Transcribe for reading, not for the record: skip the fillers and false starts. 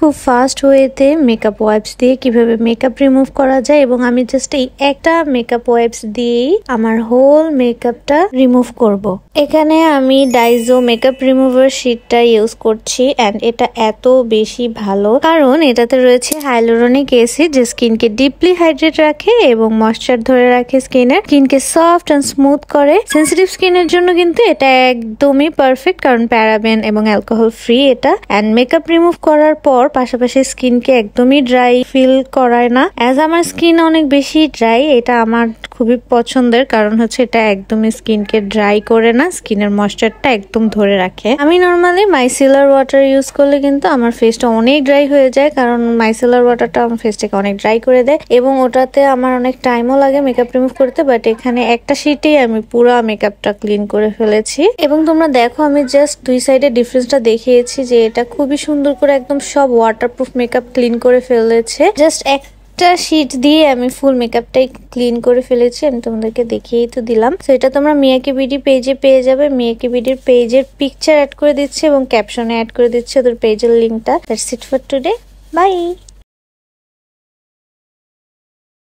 খুব ফাস্ট ওয়েতে makeup wipes দিয়ে কিভাবে মেকআপ রিমুভ করা যায় এবং আমি জাস্ট এই একটা মেকআপ ওয়াইপস দিয়েই আমার হোল মেকআপটা রিমুভ করব। এখানে আমি ডাইজো মেকআপ রিমুভার শিটটা ইউজ করছি এন্ড এটা এত বেশি ভালো কারণ এটাতে রয়েছে হাইলুরনিক অ্যাসিড যে স্কিনকে ডিপলি হাইড্রেট রাখে এবং ময়েশ্চার ধরে রাখে স্কিনকে সফট এন্ড স্মুথ করে। সেনসিটিভ স্কিনের জন্য কিন্তু এটা একদমই পারফেক্ট কারণ প্যারাবেন এবং অ্যালকোহল ফ্রি এটা। এন্ড মেকআপ রিমুভ করার পর পাশাপাশি স্কিনকে একদমই ড্রাই ফিল করায় না। অ্যাজ আমার স্কিন অনেক বেশি ড্রাই, এটা আমার খুবই পছন্দের কারণ হচ্ছে এটা একদমই স্কিনকে ড্রাই করে না, স্কিনের ময়েশ্চারটা একদম ধরে রাখে। আমি নর্মালি মাইসেলার ওয়াটার ইউজ করলে কিন্তু আমার ফেসটা অনেক ড্রাই হয়ে যায় কারণ মাইসেলার ওয়াটারটা আমার ফেসটাকে অনেক ড্রাই করে দেয় এবং ওটাতে আমার অনেক টাইমও লাগে মেকআপ রিমুভ করতে। বাট এখানে একটা শিটেই আমি পুরো মেকআপটা ক্লিন করে ফেলেছি এবং তোমরা দেখো আমি জাস্ট দুই সাইডে ডিফারেন্সটা দেখিয়েছি যে এটা খুবই সুন্দর করে একদম সব ওয়াটারপ্রুফ মেকআপ ক্লিন করে ফেলেছে। জাস্ট একটা শীট দিয়ে আমি ফুল মেকআপটাই ক্লিন করে ফেলেছি, আমি তোমাদেরকে দেখিয়েই তো দিলাম। তো এটা তোমরা মিয়াকে বিডি পেজে পেয়ে যাবে। মিয়াকে বিডির পেজের পিকচার অ্যাড করে দিচ্ছে এবং ক্যাপশনে অ্যাড করে দিচ্ছে ওদের পেজের লিঙ্কটা। That's it for today, by.